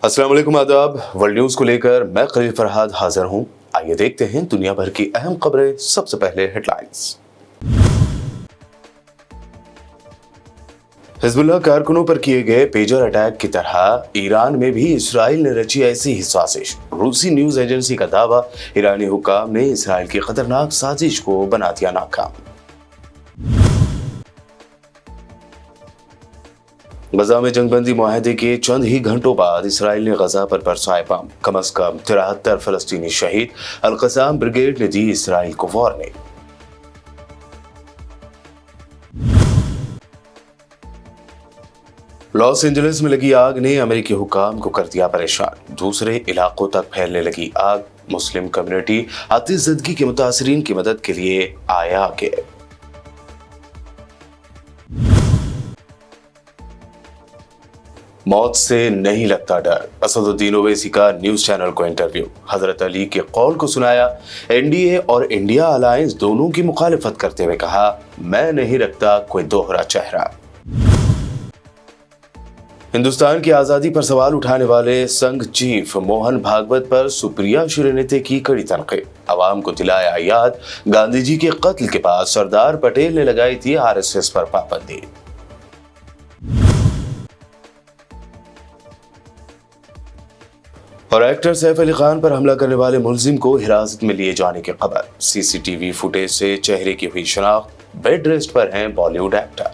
अस्सलाम वालेकुम, आदाब। वर्ल्ड न्यूज़ को लेकर मैं खलील फरहाद हाजिर हूं। आइए देखते हैं दुनिया भर की अहम खबरें। सबसे पहले हेडलाइंस। हिजबुल्लाह कारकुनों पर किए गए पेजर अटैक की तरह ईरान में भी इसराइल ने रची ऐसी ही साजिश। रूसी न्यूज एजेंसी का दावा, ईरानी हुक्काम ने इसराइल की खतरनाक साजिश को बना दिया नाकाम। गजा में जंगबंदी मुआहदे के चंद ही घंटों बाद इसराइल ने गजा पर बरसाए बम। कम से कम 73 फलस्तीनी शहीद। अल-कसाम ब्रिगेड ने दी इसराइल को वार्निंग। लॉस एंजलिस में लगी आग ने अमेरिकी हुक्काम को कर दिया परेशान। दूसरे इलाकों तक फैलने लगी आग। मुस्लिम कम्युनिटी आतिशज़दगी के मुतासरीन की मदद के लिए आया आगे। मौत से नहीं लगता डर, असदुद्दीन ओवैसी का न्यूज चैनल को इंटरव्यू। हजरत अली के कौल को सुनाया। एनडीए और इंडिया अलायंस दोनों की मुखालिफत करते हुए कहा, मैं नहीं रखता कोई दोहरा चेहरा। हिंदुस्तान की आजादी पर सवाल उठाने वाले संघ चीफ मोहन भागवत पर सुप्रिया श्रीनेते की कड़ी तनकीद। आवाम को दिलाया याद, गांधी जी के कत्ल के बाद सरदार पटेल ने लगाई थी आरएसएस पर पाबंदी। और एक्टर सैफ अली खान पर हमला करने वाले मुलजिम को हिरासत में लिए जाने की खबर। सीसीटीवी फुटेज से चेहरे की हुई शनाख्त। बेड रेस्ट पर हैं बॉलीवुड एक्टर।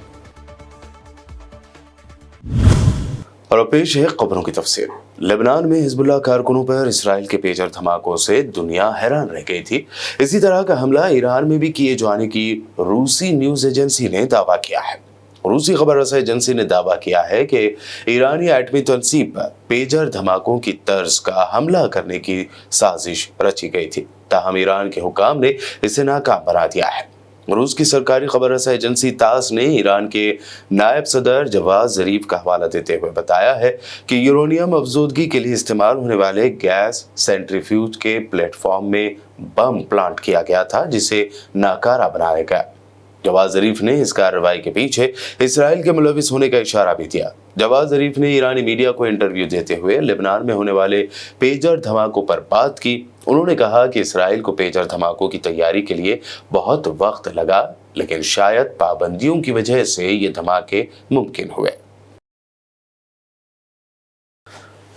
और पेश है खबरों की तफसीर। लेबनान में हिजबुल्लाह कारकुनों पर इसराइल के पेजर धमाकों से दुनिया हैरान रह गई थी। इसी तरह का हमला ईरान में भी किए जाने की रूसी न्यूज एजेंसी ने दावा किया है। रूसी खबर रसा एजेंसी ने दावा किया है कि ईरानी एटमी तंसीब पर पेजर धमाकों की तर्ज का हमला करने की साजिश रची गई थी, ताहम ईरान के हुक्काम ने इसे नाकाम बना दिया है। रूस की सरकारी खबर रसा एजेंसी तास ने ईरान के नायब सदर जवाद जरीफ का हवाला देते हुए बताया है कि यूरेनियम अफजोदगी के लिए इस्तेमाल होने वाले गैस सेंट्रीफ्यूज के प्लेटफॉर्म में बम प्लांट किया गया था, जिसे नाकारा बनाया गया। जवाद जरीफ ने इस कार्रवाई के पीछे इसराइल के मुलविस होने का इशारा भी दिया। जवाद जरीफ ने ईरानी मीडिया को इंटरव्यू देते हुए लेबनान में होने वाले पेजर धमाकों पर बात की। उन्होंने कहा कि इसराइल को पेजर धमाकों की तैयारी के लिए बहुत वक्त लगा, लेकिन शायद पाबंदियों की वजह से ये धमाके मुमकिन हुए।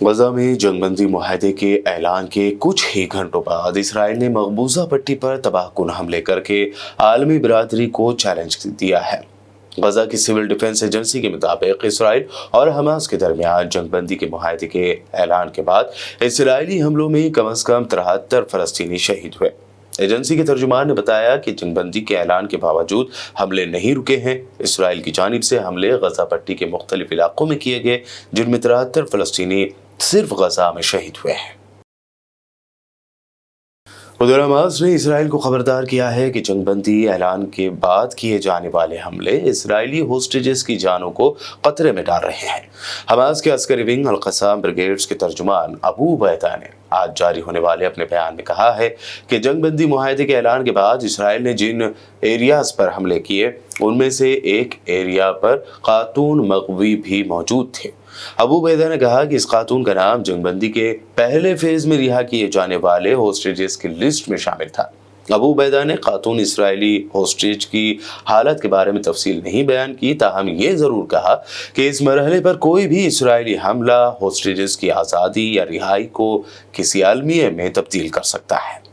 गजा में जंगबंदी मुआहदे के ऐलान के कुछ ही घंटों बाद इसराइल ने मकबूजा पट्टी पर तबाहकुन हमले करके आलमी बिरादरी को चैलेंज दिया है। गजा की सिविल डिफेंस एजेंसी के मुताबिक इसराइल और हमास के दरमियान जंगबंदी के मुआहदे के ऐलान के बाद इसराइली हमलों में कम से कम 73 फलस्तीनी शहीद हुए। एजेंसी के तर्जुमान ने बताया कि जंगबंदी के ऐलान के बावजूद हमले नहीं रुके हैं। इसराइल की जानिब से हमले गजा पट्टी के मुख्तलिफ इलाकों में किए गए, जिनमें 73 फलस्तीनी सिर्फ गजा में शहीद हुए हैं। उधर हमास ने इसराइल को खबरदार किया है कि जंगबंदी ऐलान के बाद किए जाने वाले हमले इसराइली होस्टेजेस की जानों को खतरे में डाल रहे हैं। हमास के अस्करी विंग अल-कसाम ब्रिगेड्स के तर्जुमान अबू उबैदा ने आज जारी होने वाले अपने बयान में कहा है कि जंगबंदी मुआहदे के ऐलान के बाद इसराइल ने जिन एरियाज पर हमले किए, उनमें से एक एरिया पर खातून मगवी भी मौजूद थे। अबू उबैदा ने कहा कि इस खातून का नाम जंगबंदी के पहले फेज में रिहा किए जाने वाले होस्टेजेस की लिस्ट में शामिल था। अबू उबैदा ने खातून इसराइली होस्टेज की हालत के बारे में तफसील नहीं बयान की, ताहम ये जरूर कहा कि इस मरहले पर कोई भी इसराइली हमला होस्टेजेस की आज़ादी या रिहाई को किसी अलमिया में तब्दील कर सकता है।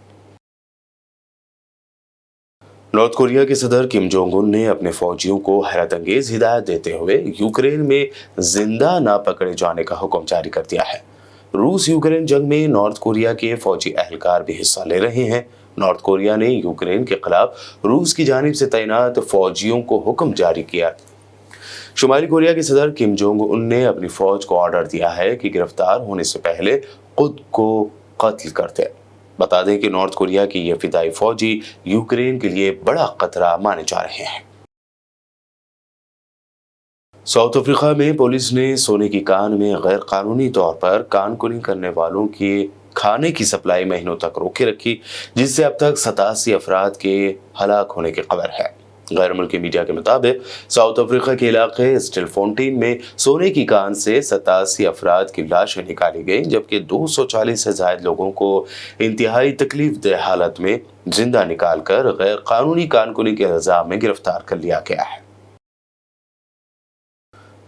नॉर्थ कोरिया के सदर किम जोंग उन ने अपने फौजियों को हैरत अंगेज हिदायत देते हुए यूक्रेन में जिंदा ना पकड़े जाने का हुक्म जारी कर दिया है। रूस यूक्रेन जंग में नॉर्थ कोरिया के फौजी एहलकार भी हिस्सा ले रहे हैं। नॉर्थ कोरिया ने यूक्रेन के खिलाफ रूस की जानिब से तैनात फौजियों को हुक्म जारी किया। शुमाली कोरिया के सदर किम जोंग उन ने अपनी फौज को ऑर्डर दिया है कि गिरफ्तार होने से पहले खुद को कत्ल कर दे। बता दें कि नॉर्थ कोरिया की ये फिदाई फौजी यूक्रेन के लिए बड़ा खतरा माने जा रहे हैं। साउथ अफ्रीका में पुलिस ने सोने की कान में गैर कानूनी तौर पर कानकुनी करने वालों की खाने की सप्लाई महीनों तक रोके रखी, जिससे अब तक 87 अफराद के हलाक होने की खबर है। गैर मुल्की मीडिया के मुताबिक साउथ अफ्रीका के इलाके स्टिलफोंटीन में सोने की कान से 87 अफराद की लाशें निकाली गई, जबकि 240 से ज्यादा लोगों को इंतहाई तकलीफदेह हालत में जिंदा निकालकर गैर कानूनी कानकुनी के इल्जाम में गिरफ्तार कर लिया गया है।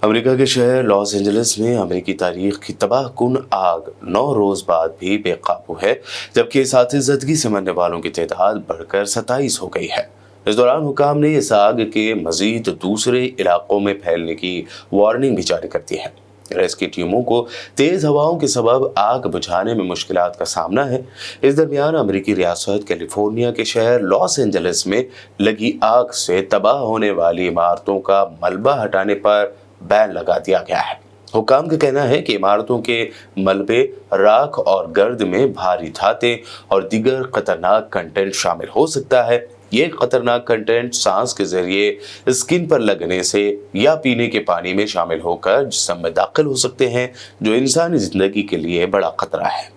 अमेरिका के शहर लॉस एंजलिस में अमेरिकी तारीख की तबाहकुन आग 9 रोज बाद भी बेकाबू है, जबकि इस आतिशज़दगी से मरने वालों की तादाद बढ़कर 27 हो गई है। इस दौरान हुकाम ने इस आग के मजीद दूसरे इलाकों में फैलने की वार्निंग भी जारी कर दी है। रेस्क्यू टीमों को तेज हवाओं के सबब आग बुझाने में मुश्किलात का सामना है। इस दरमियान अमेरिकी रियासत कैलिफोर्निया के शहर लॉस एंजलिस में लगी आग से तबाह होने वाली इमारतों का मलबा हटाने पर बैन लगा दिया गया है। हुकाम का कहना है कि इमारतों के मलबे, राख और गर्द में भारी धातें और दीगर खतरनाक कंटेंट शामिल हो सकता है। ये खतरनाक कंटेंट सांस के जरिए स्किन पर लगने से या पीने के पानी में शामिल होकर जिस्म में दाखिल हो सकते हैं, जो इंसानी जिंदगी के लिए बड़ा खतरा है।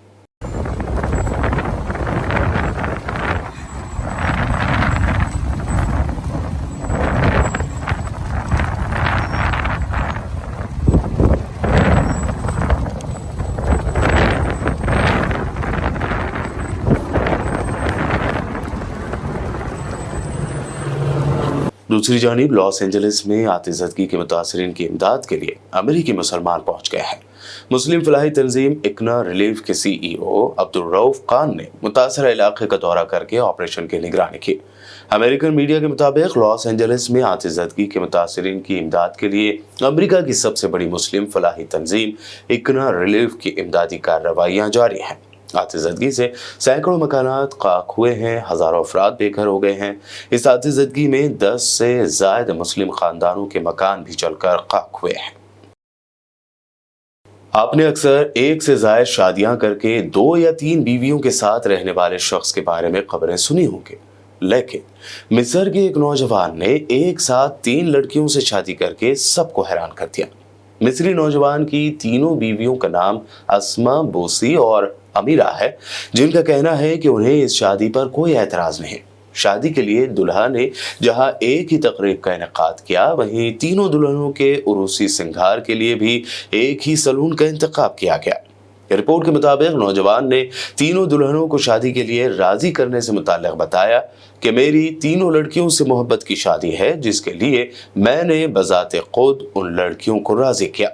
दूसरी जानिब लॉस एंजलिस में आतिशज़दगी के मुतासरीन की इमदाद के लिए अमेरिकी मुसलमान पहुंच गए हैं। मुस्लिम फलाही तंजीम इकना रिलीफ के CEO अब्दुल रऊफ खान ने मुतासरा इलाके का दौरा करके ऑपरेशन की निगरानी की। अमेरिकन मीडिया के मुताबिक लॉस एंजलिस में आतिशज़दगी के मुतासरीन की इमदाद के लिए अमेरिका की सबसे बड़ी मुस्लिम फलाही तंजीम इकना रिलीफ की इमदादी कार्रवाइयाँ जारी हैं। आतिशज़दगी से सैकड़ों मकानात खाक हुए हैं, हजारों अफराद बेघर हो गए हैं। इस आतिशज़दगी में 10 से ज्यादा मुस्लिम खानदानों के मकान भी जलकर खाक हुए हैं। आपने अक्सर एक से ज्यादा शादियां करके 2 या 3 बीवियों के साथ रहने वाले शख्स के बारे में खबरें सुनी होंगी, लेकिन मिस्र के एक नौजवान ने एक साथ 3 लड़कियों से शादी करके सबको हैरान कर दिया। मिस्री नौजवान की तीनों बीवियों का नाम अस्मा, बोसी और अमीरा है, जिनका कहना है कि उन्हें इस शादी पर कोई एतराज नहीं। शादी के लिए दुल्हा ने जहां एक ही तकरीब का इनेकाद किया, वहीं तीनों दुल्हनों के उरूसी सिंगार के लिए भी एक ही सलून का इंतखाब किया गया। रिपोर्ट के मुताबिक नौजवान ने तीनों दुल्हनों को शादी के लिए राजी करने से मुताल्लिक बताया कि मेरी तीनों लड़कियों से मोहब्बत की शादी है, जिसके लिए मैंने बजाते खुद उन लड़कियों को राजी किया।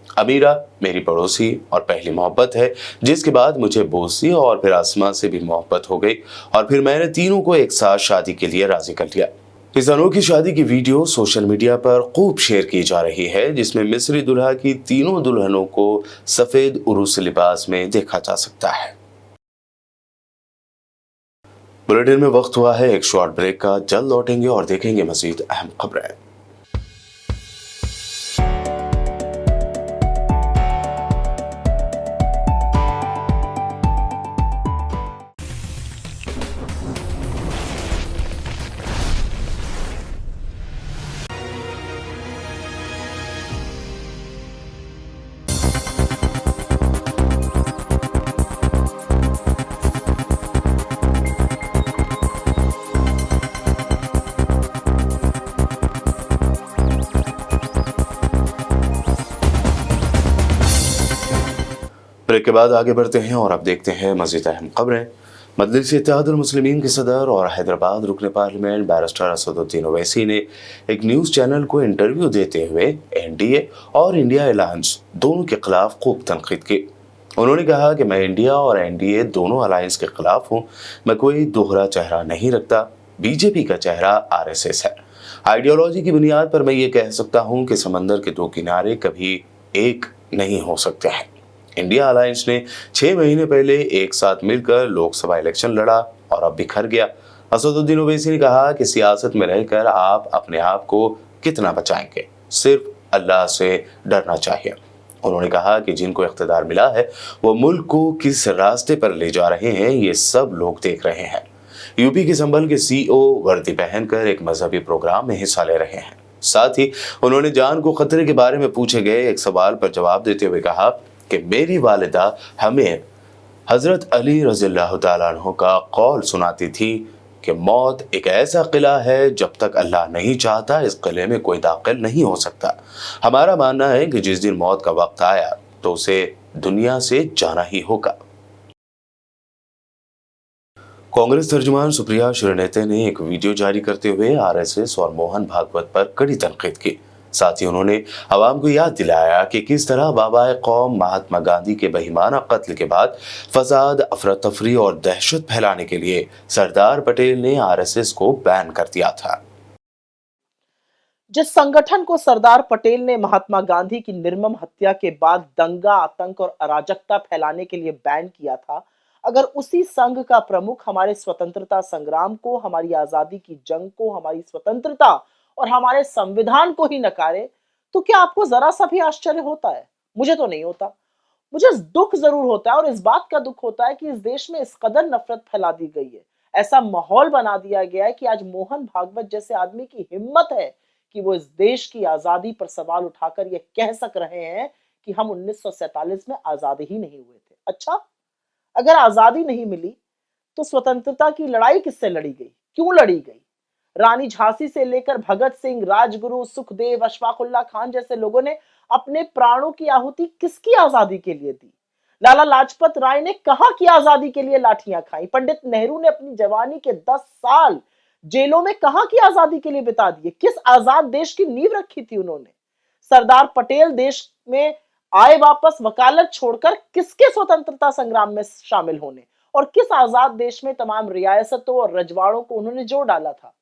अमीरा मेरी पड़ोसी और पहली मोहब्बत है, जिसके बाद मुझे बोसी और फिर आसमा से भी मोहब्बत हो गई और फिर मैंने तीनों को एक साथ शादी के लिए राजी कर लिया। इस अनोखी शादी की वीडियो सोशल मीडिया पर खूब शेयर की जा रही है, जिसमें मिस्री दुल्हा की तीनों दुल्हनों को सफेद उरूसी लिबास में देखा जा सकता है। बुलेटिन में वक्त हुआ है एक शॉर्ट ब्रेक का। जल्द लौटेंगे और देखेंगे मजीद अहम खबरें। ब्रेक के बाद आगे बढ़ते हैं और अब देखते हैं मज़ीद अहम खबरें। मजलिस इत्तेहादुल मुस्लिमीन के सदर और हैदराबाद रुकन पार्लियामेंट बैरिस्टर असदुद्दीन ओवैसी ने एक न्यूज़ चैनल को इंटरव्यू देते हुए NDA और इंडिया अलायंस दोनों के खिलाफ खूब तनकीद की। उन्होंने कहा कि मैं इंडिया और NDA दोनों अलायंस के खिलाफ हूँ। मैं कोई दोहरा चेहरा नहीं रखता। बीजेपी का चेहरा RSS है। आइडियोलॉजी की बुनियाद पर मैं ये कह सकता हूँ कि समंदर के 2 किनारे कभी एक नहीं हो सकते हैं। इंडिया अलायंस ने 6 महीने पहले एक साथ मिलकर लोकसभा इलेक्शन लड़ा और अब बिखर गया। असदुद्दीन ओवैसी ने कहा कि सियासत में रहकर आप अपने आप को कितना बचाएंगे, सिर्फ अल्लाह से डरना चाहिए। उन्होंने कहा कि जिनको इख्तिदार मिला है वो मुल्क को किस रास्ते पर ले जा रहे हैं, ये सब लोग देख रहे हैं। यूपी के संभल के CEO वर्दी पहनकर एक मजहबी प्रोग्राम में हिस्सा ले रहे हैं। साथ ही उन्होंने जान को खतरे के बारे में पूछे गए एक सवाल पर जवाब देते हुए कहा कि मेरी वालिदा हमें हजरत अली रज़ियल्लाहु ताला अन्हु का कौल सुनाती थी कि मौत एक ऐसा किला है, जब तक अल्लाह नहीं चाहता इस किले में कोई दाखिल नहीं हो सकता। हमारा मानना है कि जिस दिन मौत का वक्त आया तो उसे दुनिया से जाना ही होगा। कांग्रेस तर्जुमान सुप्रिया श्रीनेते ने एक वीडियो जारी करते हुए आरएसएस और मोहन भागवत पर कड़ी तनकीद की। साथ ही उन्होंने आवाम को याद दिलाया कि किस तरह बाबा कौम महात्मा गांधी के बेईमाना कत्ल के बाद फसाद, अफरा तफरी और दहशत फैलाने के लिए सरदार पटेल ने आरएसएस को बैन कर दिया था। जिस संगठन को सरदार पटेल ने महात्मा गांधी की निर्मम हत्या के बाद दंगा, आतंक और अराजकता फैलाने के लिए बैन किया था, अगर उसी संघ का प्रमुख हमारे स्वतंत्रता संग्राम को, हमारी आजादी की जंग को, हमारी स्वतंत्रता और हमारे संविधान को ही नकारे, तो क्या आपको जरा सा भी आश्चर्य होता है? मुझे तो नहीं होता। मुझे दुख जरूर होता है और इस बात का दुख होता है कि इस देश में इस कदर नफरत फैला दी गई है, ऐसा माहौल बना दिया गया है कि आज मोहन भागवत जैसे आदमी की हिम्मत है कि वो इस देश की आजादी पर सवाल उठाकर ये कह सक रहे हैं कि हम 1947 में आजाद ही नहीं हुए थे। अच्छा, अगर आजादी नहीं मिली तो स्वतंत्रता की लड़ाई किससे लड़ी गई, क्यों लड़ी गई? रानी झांसी से लेकर भगत सिंह, राजगुरु, सुखदेव, अशफाकुल्ला खान जैसे लोगों ने अपने प्राणों की आहुति किसकी आजादी के लिए दी? लाला लाजपत राय ने कहां की आजादी के लिए लाठियां खाई? पंडित नेहरू ने अपनी जवानी के 10 साल जेलों में कहां की आजादी के लिए बिता दिए? किस आजाद देश की नींव रखी थी उन्होंने? सरदार पटेल देश में आए वापस वकालत छोड़कर किसके स्वतंत्रता संग्राम में शामिल होने, और किस आजाद देश में तमाम रियासतों और रजवाड़ों को उन्होंने जोड़ डाला था?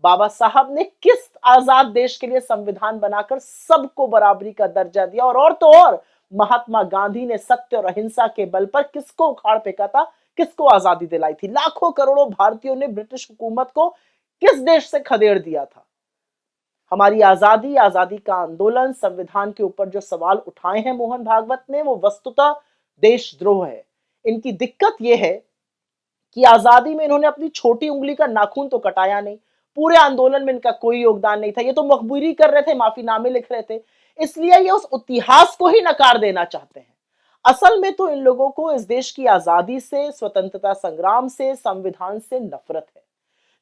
बाबा साहब ने किस आजाद देश के लिए संविधान बनाकर सबको बराबरी का दर्जा दिया, और तो और महात्मा गांधी ने सत्य और अहिंसा के बल पर किसको उखाड़ फेंका था, किसको आजादी दिलाई थी? लाखों करोड़ों भारतीयों ने ब्रिटिश हुकूमत को किस देश से खदेड़ दिया था? हमारी आजादी, आजादी का आंदोलन, संविधान के ऊपर जो सवाल उठाए हैं मोहन भागवत ने, वो वस्तुतः देशद्रोह है। इनकी दिक्कत यह है कि आजादी में इन्होंने अपनी छोटी उंगली का नाखून तो कटाया नहीं, पूरे आंदोलन में इनका कोई योगदान नहीं था, ये तो मखबूरी कर रहे थे, माफीनामे लिख रहे थे, इसलिए ये उस इतिहास को ही नकार देना चाहते हैं। असल में तो इन लोगों को इस देश की आजादी से, स्वतंत्रता संग्राम से, संविधान से नफरत है।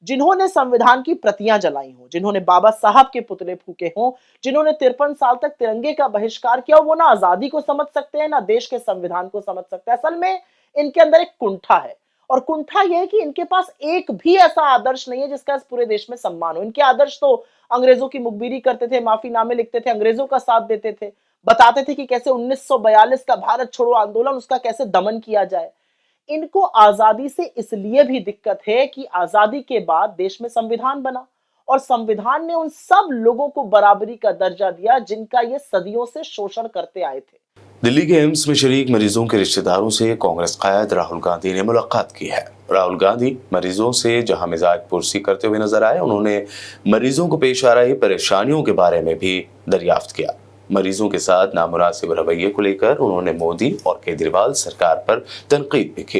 जिन्होंने संविधान की प्रतियां जलाई हो, जिन्होंने बाबा साहब के पुतले फूके हों, जिन्होंने 53 साल तक तिरंगे का बहिष्कार किया, वो ना आजादी को समझ सकते हैं, ना देश के संविधान को समझ सकते हैं। असल में इनके अंदर एक कुंठा है, और कुंठा यह है कि इनके पास एक भी ऐसा आदर्श नहीं है जिसका इस पूरे देश में सम्मान हो। इनके आदर्श तो अंग्रेजों की मुखबिरी करते थे, माफीनामे लिखते थे, अंग्रेजों का साथ देते थे, बताते थे कि कैसे 1942 का भारत छोड़ो आंदोलन, उसका कैसे दमन किया जाए। इनको आजादी से इसलिए भी दिक्कत है कि आजादी के बाद देश में संविधान बना, और संविधान ने उन सब लोगों को बराबरी का दर्जा दिया जिनका ये सदियों से शोषण करते आए थे। दिल्ली के एम्स में शरीक मरीजों के रिश्तेदारों से कांग्रेस कायद राहुल गांधी ने मुलाकात की है। राहुल गांधी मरीजों से जहां मिजाज पुरसी करते हुए नजर आए, उन्होंने मरीजों को पेश आ रही परेशानियों के बारे में भी दरियाफ्त किया। मरीजों के साथ नामुनासिब रवैये को लेकर उन्होंने मोदी और केजरीवाल सरकार पर तनकीद भी की।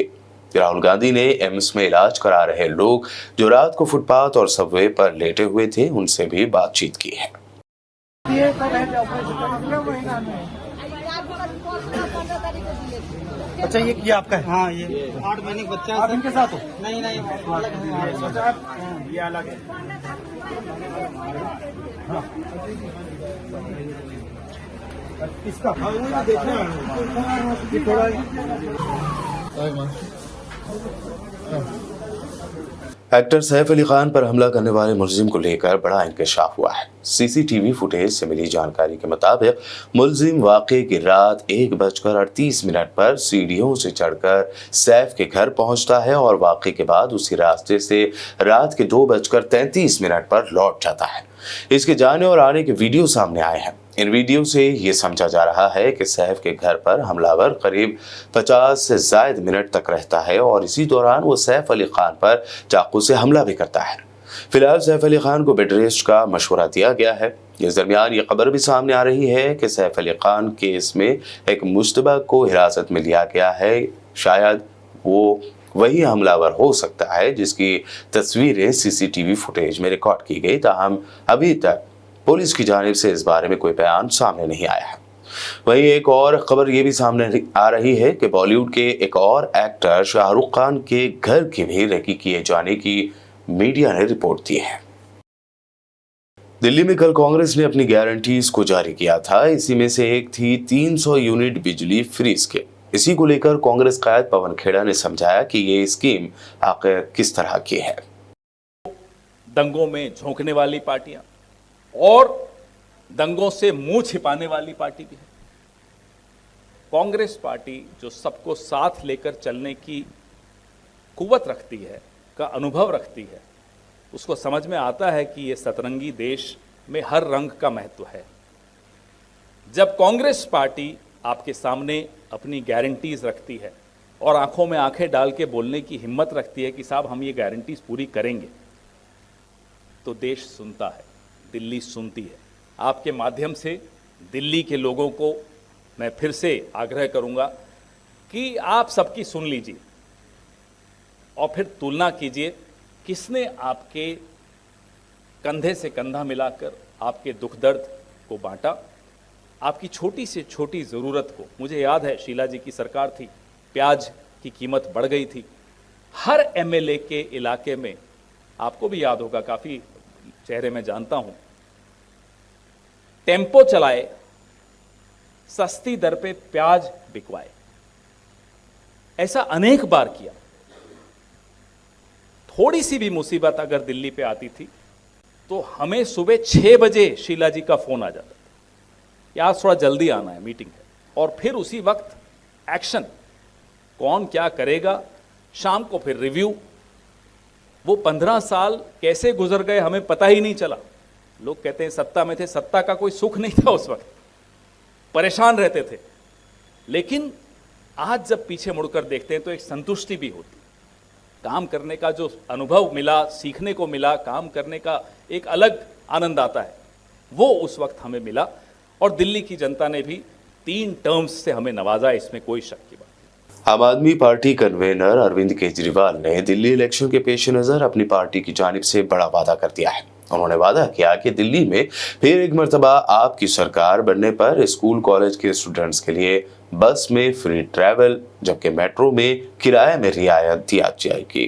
राहुल गांधी ने एम्स में इलाज करा रहे लोग जो रात को फुटपाथ और सबवे पर लेटे हुए थे, उनसे भी बातचीत की है। अच्छा, ये किया आपका है? हाँ, ये 8 महीने का बच्चा है। आप इनके साथ हो? नहीं नहीं, ये अलग है। हाँ। इसका देखना एक्टर सैफ अली खान पर हमला करने वाले मुलजिम को लेकर बड़ा इंकशाफ हुआ है। सीसीटीवी फुटेज से मिली जानकारी के मुताबिक मुलजिम वाकये की रात 1:38 पर सीढ़ियों से चढ़कर सैफ के घर पहुंचता है और वाकये के बाद उसी रास्ते से रात के 2:33 पर लौट जाता है। इसके जाने और आने के वीडियो सामने आए हैं। इन वीडियो से ये समझा जा रहा है कि सैफ के घर पर हमलावर करीब 50 से ज्यादा मिनट तक रहता है और इसी दौरान वो सैफ अली खान पर चाकू से हमला भी करता है। फिलहाल सैफ अली खान को बेड रेस्ट का मशवरा दिया गया है। इस दरमियान ये खबर भी सामने आ रही है कि सैफ अली खान केस में एक मुश्तबा को हिरासत में लिया गया है। शायद वो वही हमलावर हो सकता है जिसकी तस्वीरें सीसीटीवी फुटेज में रिकॉर्ड की गई। ताहम अभी तक पुलिस की जानिब से इस बारे में कोई बयान सामने नहीं आया है। वहीं एक और खबर ये भी सामने आ रही है कि बॉलीवुड के एक और एक्टर शाहरुख खान के घर की भी रेकी किए जाने की मीडिया ने रिपोर्ट दी है। दिल्ली में कल कांग्रेस ने अपनी गारंटीज को जारी किया था। इसी में से एक थी 300 यूनिट बिजली फ्री स्कीम। इसी को लेकर कांग्रेस कायद पवन खेड़ा ने समझाया कि ये स्कीम आखिर किस तरह की है। दंगों में झोंकने वाली पार्टियां और दंगों से मुंह छिपाने वाली पार्टी भी है। कांग्रेस पार्टी जो सबको साथ लेकर चलने की कुव्वत रखती है, का अनुभव रखती है, उसको समझ में आता है कि ये सतरंगी देश में हर रंग का महत्व है। जब कांग्रेस पार्टी आपके सामने अपनी गारंटीज रखती है और आंखों में आंखें डाल के बोलने की हिम्मत रखती है कि साहब हम ये गारंटीज पूरी करेंगे, तो देश सुनता है, दिल्ली सुनती है। आपके माध्यम से दिल्ली के लोगों को मैं फिर से आग्रह करूंगा कि आप सबकी सुन लीजिए और फिर तुलना कीजिए किसने आपके कंधे से कंधा मिलाकर आपके दुख दर्द को बांटा, आपकी छोटी से छोटी ज़रूरत को। मुझे याद है शीला जी की सरकार थी, प्याज की कीमत बढ़ गई थी। हर एमएलए के इलाके में, आपको भी याद होगा, काफ़ी चेहरे मैं जानता हूं, टेम्पो चलाए, सस्ती दर पे प्याज बिकवाए। ऐसा अनेक बार किया। थोड़ी सी भी मुसीबत अगर दिल्ली पे आती थी तो हमें सुबह 6 बजे शीला जी का फोन आ जाता था, या आज थोड़ा जल्दी आना है, मीटिंग है, और फिर उसी वक्त एक्शन। कौन क्या करेगा, शाम को फिर रिव्यू। वो 15 साल कैसे गुजर गए हमें पता ही नहीं चला। लोग कहते हैं सत्ता में थे, सत्ता का कोई सुख नहीं था उस वक्त, परेशान रहते थे। लेकिन आज जब पीछे मुड़कर देखते हैं तो एक संतुष्टि भी होती है। काम करने का जो अनुभव मिला, सीखने को मिला, काम करने का एक अलग आनंद आता है, वो उस वक्त हमें मिला। और दिल्ली की जनता ने भी 3 टर्म्स से हमें नवाजा, इसमें कोई शक की बात नहीं। आम आदमी पार्टी कन्वेनर अरविंद केजरीवाल ने दिल्ली इलेक्शन के पेश नजर अपनी पार्टी की जानिब से बड़ा वादा कर दिया है। उन्होंने वादा किया कि दिल्ली में फिर एक मर्तबा आपकी सरकार बनने पर स्कूल कॉलेज के स्टूडेंट्स के लिए बस में फ्री ट्रैवल, जबकि मेट्रो में किराए में रियायत दी जाएगी।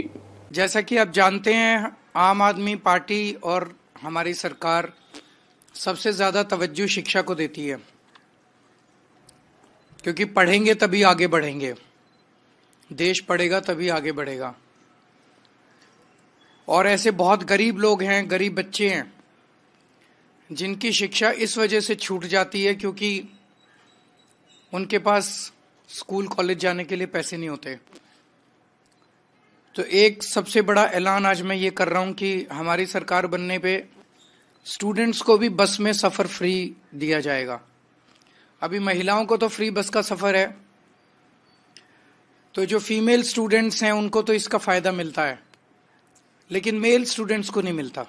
जैसा कि आप जानते हैं, आम आदमी पार्टी और हमारी सरकार सबसे ज़्यादा तवज्जो शिक्षा को देती है, क्योंकि पढ़ेंगे तभी आगे बढ़ेंगे, देश पढ़ेगा तभी आगे बढ़ेगा। और ऐसे बहुत गरीब लोग हैं, गरीब बच्चे हैं, जिनकी शिक्षा इस वजह से छूट जाती है क्योंकि उनके पास स्कूल कॉलेज जाने के लिए पैसे नहीं होते। तो एक सबसे बड़ा ऐलान आज मैं ये कर रहा हूँ कि हमारी सरकार बनने पे स्टूडेंट्स को भी बस में सफ़र फ्री दिया जाएगा। अभी महिलाओं को तो फ्री बस का सफ़र है, तो जो फीमेल स्टूडेंट्स हैं उनको तो इसका फ़ायदा मिलता है, लेकिन मेल स्टूडेंट्स को नहीं मिलता।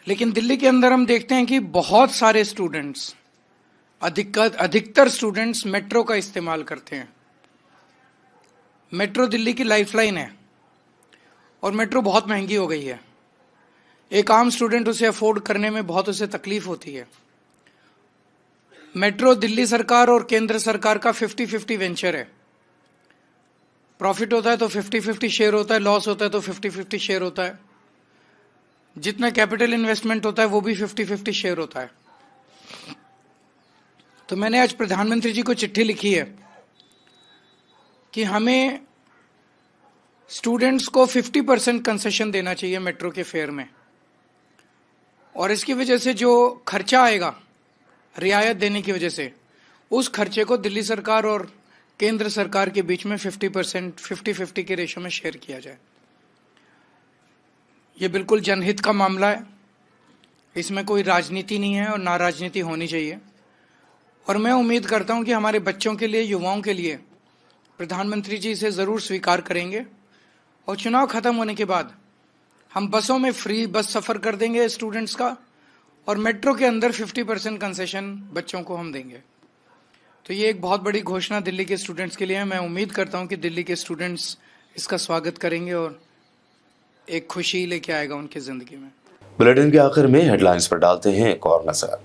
लेकिन दिल्ली के अंदर हम देखते हैं कि बहुत सारे स्टूडेंट्स, अधिकतर स्टूडेंट्स मेट्रो का इस्तेमाल करते हैं। मेट्रो दिल्ली की लाइफलाइन है और मेट्रो बहुत महंगी हो गई है। एक आम स्टूडेंट उसे अफोर्ड करने में बहुत उसे तकलीफ होती है। मेट्रो दिल्ली सरकार और केंद्र सरकार का 50-50 वेंचर है। प्रॉफिट होता है तो 50-50 शेयर होता है, लॉस होता है तो 50-50 शेयर होता है। जितना कैपिटल इन्वेस्टमेंट होता है वो भी 50-50 शेयर होता है। तो मैंने आज प्रधानमंत्री जी को चिट्ठी लिखी है कि हमें स्टूडेंट्स को 50% कंसेशन देना चाहिए मेट्रो के फेयर में, और इसकी वजह से जो खर्चा आएगा रियायत देने की वजह से, उस खर्चे को दिल्ली सरकार और केंद्र सरकार के बीच में 50% 50-50 के रेशो में शेयर किया जाए। ये बिल्कुल जनहित का मामला है, इसमें कोई राजनीति नहीं है और ना राजनीति होनी चाहिए। और मैं उम्मीद करता हूं कि हमारे बच्चों के लिए, युवाओं के लिए प्रधानमंत्री जी इसे ज़रूर स्वीकार करेंगे और चुनाव खत्म होने के बाद हम बसों में फ्री बस सफ़र कर देंगे स्टूडेंट्स का, और मेट्रो के अंदर 50% कंसेशन बच्चों को हम देंगे। तो ये एक बहुत बड़ी घोषणा दिल्ली के स्टूडेंट्स के लिए है। मैं उम्मीद करता हूं कि दिल्ली के स्टूडेंट्स इसका स्वागत करेंगे और एक खुशी लेके आएगा उनकी ज़िंदगी में। बुलेटिन के आखिर में हेडलाइंस पर डालते हैं एक और नजर।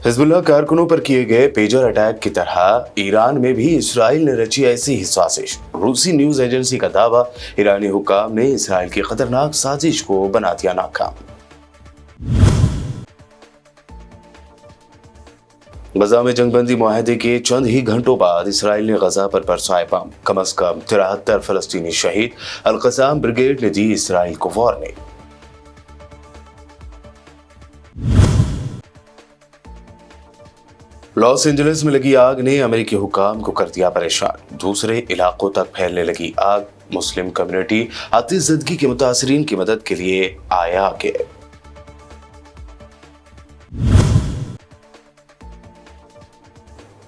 हिजबुल्लाह कारकुनों पर किए गए पेजर अटैक की तरह ईरान में भी इसराइल ने रची ऐसी ही साजिश। रूसी न्यूज एजेंसी का दावा, ईरानी हुक्काम ने इसराइल की खतरनाक साजिश को बना दिया नाकाम। गजा में जंगबंदी मुआहदे के चंद ही घंटों बाद इसराइल ने गजा पर बरसाए बम। कम से कम 73 फलस्तीनी शहीद। अल-कसाम ब्रिगेड ने दी इसराइल को वार्निंग। लॉस एंजलिस में लगी आग ने अमेरिकी हुक्काम को कर दिया परेशान। दूसरे इलाकों तक फैलने लगी आग। मुस्लिम कम्युनिटी आतिशज़दगी के मुतासरीन की मदद के लिए आया आगे।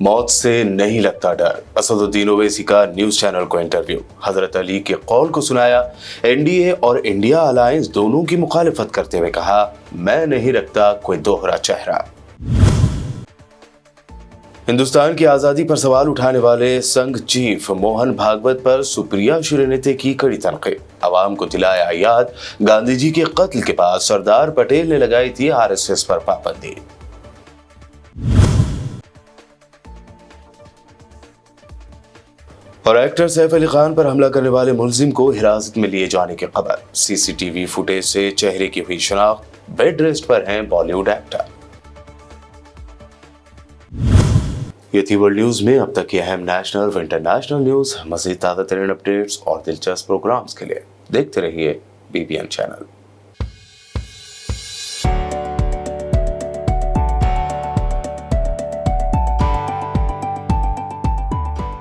मौत से नहीं लगता डर, असदुद्दीन ओवैसी का न्यूज चैनल को इंटरव्यू। हजरत अली के कौल को सुनाया। एनडीए और इंडिया अलायंस दोनों की मुखालिफत करते हुए कहा, मैं नहीं रखता कोई दोहरा चेहरा। हिंदुस्तान की आजादी पर सवाल उठाने वाले संघ चीफ मोहन भागवत पर सुप्रिया श्रीनेते की कड़ी तनकीद। आवाम को दिलाया याद, गांधी जी के कत्ल के बाद सरदार पटेल ने लगाई थी आरएसएस पर पाबंदी। और एक्टर सैफ अली खान पर हमला करने वाले मुलजिम को हिरासत में लिए जाने की खबर। सीसीटीवी फुटेज से चेहरे की हुई शनाख्त। बेड रेस्ट पर हैं बॉलीवुड एक्टर। ये थी वर्ल्ड न्यूज में अब तक की अहम नेशनल व इंटरनेशनल न्यूज। मज़ीद ताज़ा तरीन अपडेट्स और दिलचस्प प्रोग्राम्स के लिए देखते रहिए BBN चैनल।